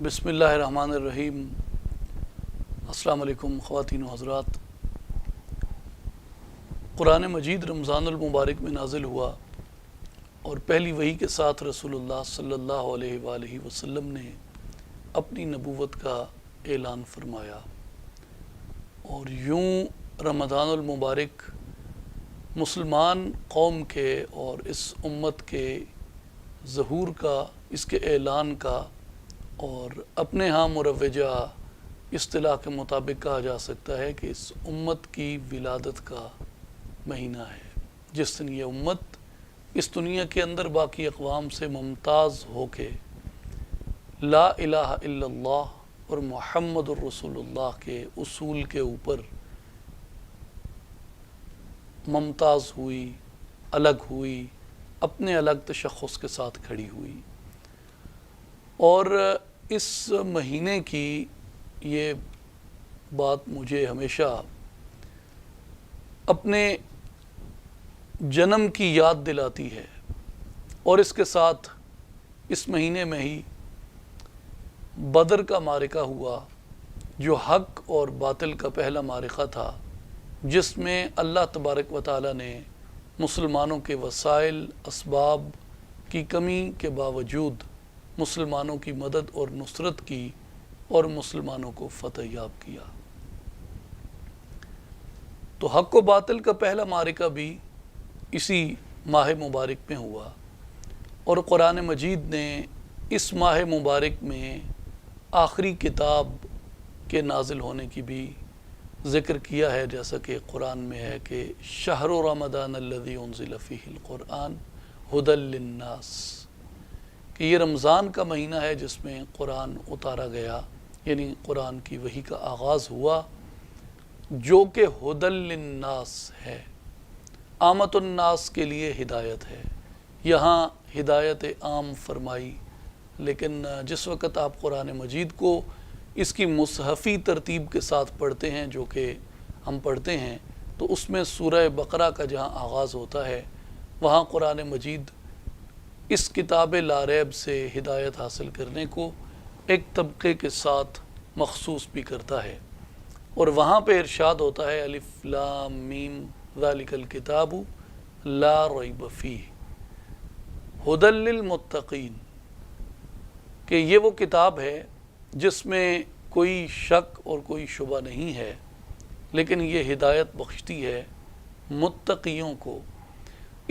بسم اللہ الرحمن الرحیم۔ السلام علیکم خواتین و حضرات۔ قرآن مجید رمضان المبارک میں نازل ہوا اور پہلی وحی کے ساتھ رسول اللہ صلی اللہ علیہ وآلہ وسلم نے اپنی نبوت کا اعلان فرمایا، اور یوں رمضان المبارک مسلمان قوم کے اور اس امت کے ظہور کا، اس کے اعلان کا، اور اپنے ہاں مروجہ اصطلاح کے مطابق کہا جا سکتا ہے کہ اس امت کی ولادت کا مہینہ ہے، جس دن یہ امت اس دنیا کے اندر باقی اقوام سے ممتاز ہو کے لا الہ الا اللہ اور محمد الرسول اللہ کے اصول کے اوپر ممتاز ہوئی، الگ ہوئی، اپنے الگ تشخص کے ساتھ کھڑی ہوئی۔ اور اس مہینے کی یہ بات مجھے ہمیشہ اپنے جنم کی یاد دلاتی ہے، اور اس کے ساتھ اس مہینے میں ہی بدر کا معرکہ ہوا، جو حق اور باطل کا پہلا معرکہ تھا، جس میں اللہ تبارک و تعالی نے مسلمانوں کے وسائل اسباب کی کمی کے باوجود مسلمانوں کی مدد اور نصرت کی اور مسلمانوں کو فتح یاب کیا۔ تو حق و باطل کا پہلا معرکہ بھی اسی ماہ مبارک میں ہوا، اور قرآن مجید نے اس ماہ مبارک میں آخری کتاب کے نازل ہونے کی بھی ذکر کیا ہے، جیسا کہ قرآن میں ہے کہ شہر رمضان الذی انزل فیہ القرآن ھدی للناس، کہ یہ رمضان کا مہینہ ہے جس میں قرآن اتارا گیا، یعنی قرآن کی وحی کا آغاز ہوا، جو کہ ھدی للناس ہے، عامۃ الناس کے لیے ہدایت ہے۔ یہاں ہدایت عام فرمائی، لیکن جس وقت آپ قرآن مجید کو اس کی مصحفی ترتیب کے ساتھ پڑھتے ہیں، جو کہ ہم پڑھتے ہیں، تو اس میں سورہ بقرہ کا جہاں آغاز ہوتا ہے، وہاں قرآن مجید اس کتاب لا ریب سے ہدایت حاصل کرنے کو ایک طبقے کے ساتھ مخصوص بھی کرتا ہے، اور وہاں پہ ارشاد ہوتا ہے الف لام میم ذالک الکتاب لا ریب فیہ ھدی للمتقین، کہ یہ وہ کتاب ہے جس میں کوئی شک اور کوئی شبہ نہیں ہے، لیکن یہ ہدایت بخشتی ہے متقیوں کو۔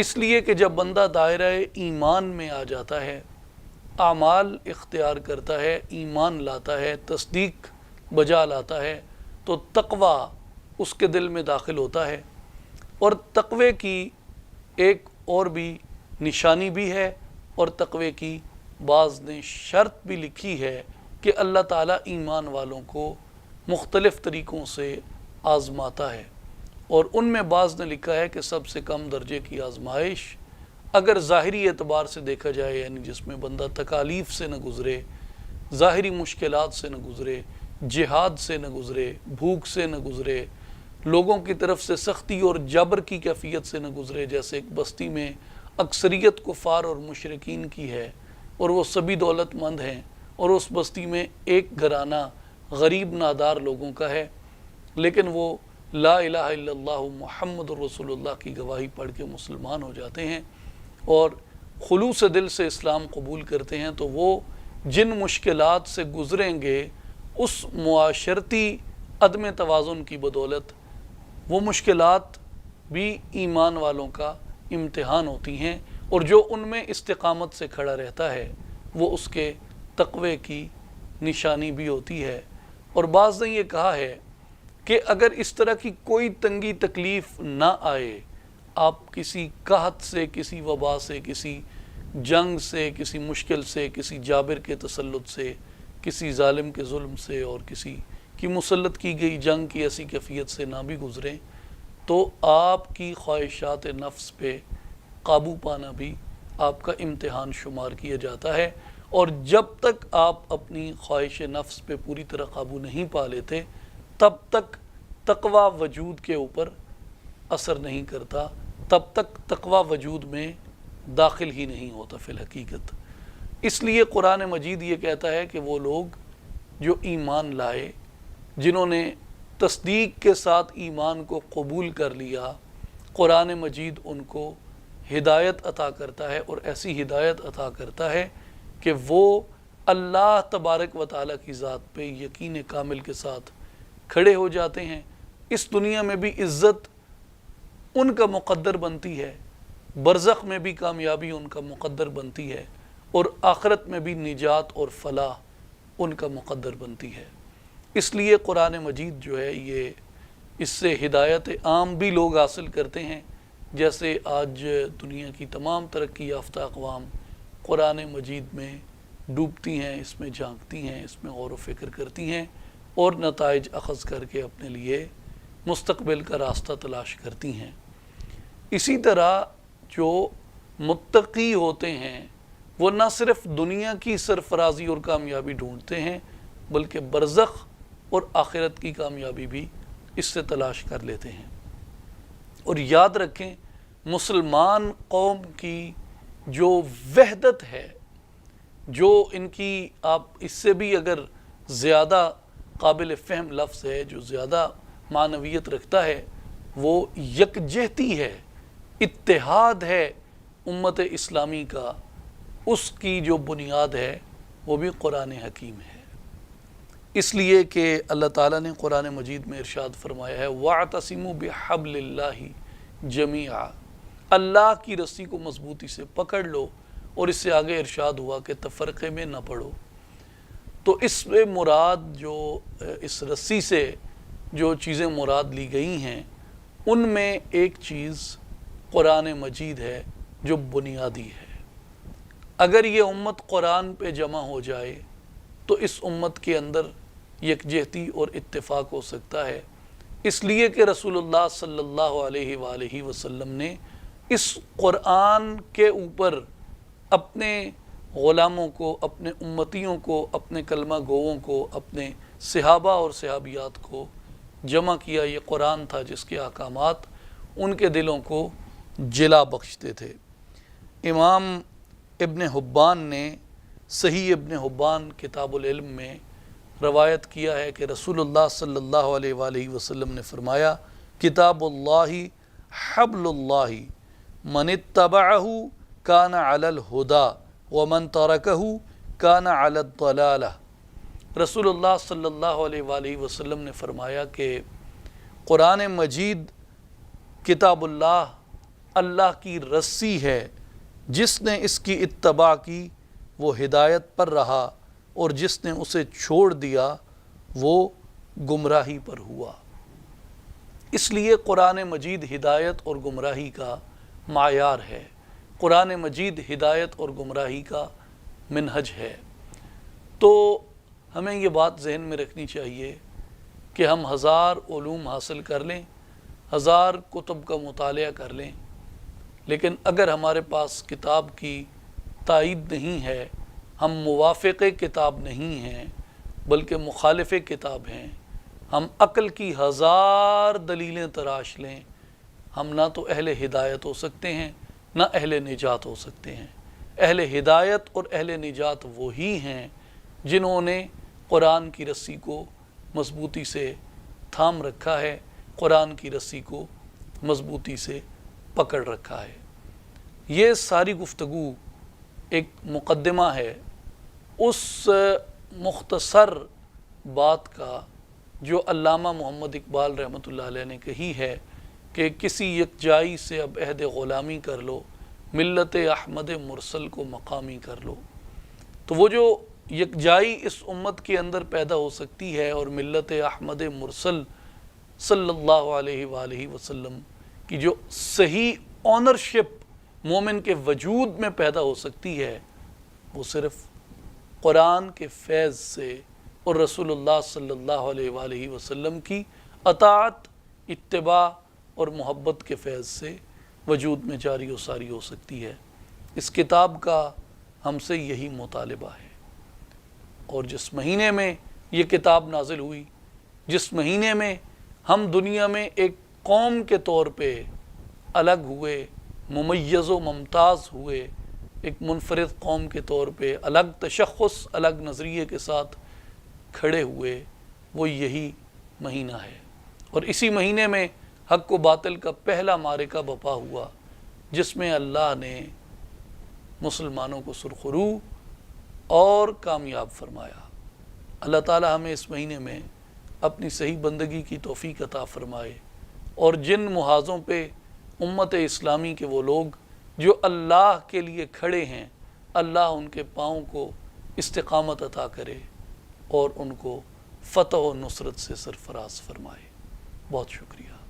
اس لیے کہ جب بندہ دائرہ ایمان میں آ جاتا ہے، اعمال اختیار کرتا ہے، ایمان لاتا ہے، تصدیق بجا لاتا ہے، تو تقوی اس کے دل میں داخل ہوتا ہے۔ اور تقوی کی ایک اور بھی نشانی بھی ہے، اور تقوی کی بعض نے شرط بھی لکھی ہے کہ اللہ تعالیٰ ایمان والوں کو مختلف طریقوں سے آزماتا ہے، اور ان میں بعض نے لکھا ہے کہ سب سے کم درجے کی آزمائش اگر ظاہری اعتبار سے دیکھا جائے، یعنی جس میں بندہ تکالیف سے نہ گزرے، ظاہری مشکلات سے نہ گزرے، جہاد سے نہ گزرے، بھوک سے نہ گزرے، لوگوں کی طرف سے سختی اور جبر کی کیفیت سے نہ گزرے، جیسے ایک بستی میں اکثریت کفار اور مشرکین کی ہے، اور وہ سبھی دولت مند ہیں، اور اس بستی میں ایک گھرانہ غریب نادار لوگوں کا ہے، لیکن وہ لا الہ الا اللہ محمد الرسول اللہ کی گواہی پڑھ کے مسلمان ہو جاتے ہیں اور خلوص دل سے اسلام قبول کرتے ہیں، تو وہ جن مشکلات سے گزریں گے اس معاشرتی عدم توازن کی بدولت، وہ مشکلات بھی ایمان والوں کا امتحان ہوتی ہیں، اور جو ان میں استقامت سے کھڑا رہتا ہے وہ اس کے تقوی کی نشانی بھی ہوتی ہے۔ اور بعض نے یہ کہا ہے کہ اگر اس طرح کی کوئی تنگی تکلیف نہ آئے، آپ کسی قحط سے، کسی وبا سے، کسی جنگ سے، کسی مشکل سے، کسی جابر کے تسلط سے، کسی ظالم کے ظلم سے، اور کسی کی مسلط کی گئی جنگ کی ایسی کیفیت سے نہ بھی گزریں، تو آپ کی خواہشات نفس پہ قابو پانا بھی آپ کا امتحان شمار کیا جاتا ہے، اور جب تک آپ اپنی خواہش نفس پہ پوری طرح قابو نہیں پا لیتے، تب تک تقوی وجود کے اوپر اثر نہیں کرتا، تب تک تقوی وجود میں داخل ہی نہیں ہوتا فی الحقیقت۔ اس لیے قرآن مجید یہ کہتا ہے کہ وہ لوگ جو ایمان لائے، جنہوں نے تصدیق کے ساتھ ایمان کو قبول کر لیا، قرآن مجید ان کو ہدایت عطا کرتا ہے، اور ایسی ہدایت عطا کرتا ہے کہ وہ اللہ تبارک و تعالیٰ کی ذات پہ یقین کامل کے ساتھ کھڑے ہو جاتے ہیں۔ اس دنیا میں بھی عزت ان کا مقدر بنتی ہے، برزخ میں بھی کامیابی ان کا مقدر بنتی ہے، اور آخرت میں بھی نجات اور فلاح ان کا مقدر بنتی ہے۔ اس لیے قرآن مجید جو ہے یہ اس سے ہدایت عام بھی لوگ حاصل کرتے ہیں، جیسے آج دنیا کی تمام ترقی یافتہ اقوام قرآن مجید میں ڈوبتی ہیں، اس میں جھانکتی ہیں، اس میں غور و فکر کرتی ہیں، اور نتائج اخذ کر کے اپنے لیے مستقبل کا راستہ تلاش کرتی ہیں۔ اسی طرح جو متقی ہوتے ہیں وہ نہ صرف دنیا کی سرفرازی اور کامیابی ڈھونڈتے ہیں، بلکہ برزخ اور آخرت کی کامیابی بھی اس سے تلاش کر لیتے ہیں۔ اور یاد رکھیں، مسلمان قوم کی جو وحدت ہے، جو ان کی، آپ اس سے بھی اگر زیادہ قابل فہم لفظ ہے، جو زیادہ معنویت رکھتا ہے، وہ یکجہتی ہے، اتحاد ہے امت اسلامی کا، اس کی جو بنیاد ہے وہ بھی قرآن حکیم ہے۔ اس لیے کہ اللہ تعالیٰ نے قرآن مجید میں ارشاد فرمایا ہے وَاعْتَصِمُوا بِحَبْلِ اللَّهِ جَمِيعًا، اللہ کی رسی کو مضبوطی سے پکڑ لو، اور اس سے آگے ارشاد ہوا کہ تفرقے میں نہ پڑو۔ تو اس میں مراد جو اس رسی سے جو چیزیں مراد لی گئی ہیں، ان میں ایک چیز قرآن مجید ہے جو بنیادی ہے۔ اگر یہ امت قرآن پہ جمع ہو جائے تو اس امت کے اندر یکجہتی اور اتفاق ہو سکتا ہے، اس لیے کہ رسول اللہ صلی اللہ علیہ وآلہ وسلم نے اس قرآن کے اوپر اپنے غلاموں کو، اپنے امتیوں کو، اپنے کلمہ گوؤں کو، اپنے صحابہ اور صحابیات کو جمع کیا۔ یہ قرآن تھا جس کے احکامات ان کے دلوں کو جلا بخشتے تھے۔ امام ابن حبان نے صحیح ابن حبان کتاب العلم میں روایت کیا ہے کہ رسول اللہ صلی اللہ علیہ وآلہ وسلم نے فرمایا کتاب اللہ حبل اللہ من اتبعہ کان علی الہدا ومن ترکہ کان علی الضلالہ۔ رسول اللہ صلی اللہ علیہ وآلہ وسلم نے فرمایا کہ قرآن مجید کتاب اللہ، اللہ کی رسی ہے، جس نے اس کی اتباع کی وہ ہدایت پر رہا، اور جس نے اسے چھوڑ دیا وہ گمراہی پر ہوا۔ اس لیے قرآن مجید ہدایت اور گمراہی کا معیار ہے، قرآن مجید ہدایت اور گمراہی کا منہج ہے۔ تو ہمیں یہ بات ذہن میں رکھنی چاہیے کہ ہم 1000 علوم حاصل کر لیں، 1000 کتب کا مطالعہ کر لیں، لیکن اگر ہمارے پاس کتاب کی تائید نہیں ہے، ہم موافق کتاب نہیں ہیں بلکہ مخالف کتاب ہیں، ہم عقل کی 1000 دلیلیں تراش لیں، ہم نہ تو اہل ہدایت ہو سکتے ہیں نہ اہل نجات ہو سکتے ہیں۔ اہل ہدایت اور اہل نجات وہی ہیں جنہوں نے قرآن کی رسی کو مضبوطی سے تھام رکھا ہے، قرآن کی رسی کو مضبوطی سے پکڑ رکھا ہے۔ یہ ساری گفتگو ایک مقدمہ ہے اس مختصر بات کا جو علامہ محمد اقبال رحمۃ اللہ علیہ نے کہی ہے کہ کسی یکجائی سے اب عہد غلامی کر لو، ملت احمد مرسل کو مقامی کر لو۔ تو وہ جو یکجائی اس امت کے اندر پیدا ہو سکتی ہے اور ملت احمد مرسل صلی اللہ علیہ وآلہ وسلم کی جو صحیح آنرشپ مومن کے وجود میں پیدا ہو سکتی ہے، وہ صرف قرآن کے فیض سے اور رسول اللہ صلی اللہ علیہ وآلہ وسلم کی اطاعت، اتباع اور محبت کے فیض سے وجود میں جاری و ساری ہو سکتی ہے۔ اس کتاب کا ہم سے یہی مطالبہ ہے، اور جس مہینے میں یہ کتاب نازل ہوئی، جس مہینے میں ہم دنیا میں ایک قوم کے طور پہ الگ ہوئے، ممیز و ممتاز ہوئے، ایک منفرد قوم کے طور پہ الگ تشخص، الگ نظریے کے ساتھ کھڑے ہوئے وہ یہی مہینہ ہے، اور اسی مہینے میں حق و باطل کا پہلا معرکہ بپا ہوا، جس میں اللہ نے مسلمانوں کو سرخرو اور کامیاب فرمایا۔ اللہ تعالی ہمیں اس مہینے میں اپنی صحیح بندگی کی توفیق عطا فرمائے، اور جن محاذوں پہ امت اسلامی کے وہ لوگ جو اللہ کے لیے کھڑے ہیں، اللہ ان کے پاؤں کو استقامت عطا کرے اور ان کو فتح و نصرت سے سرفراز فرمائے۔ بہت شکریہ۔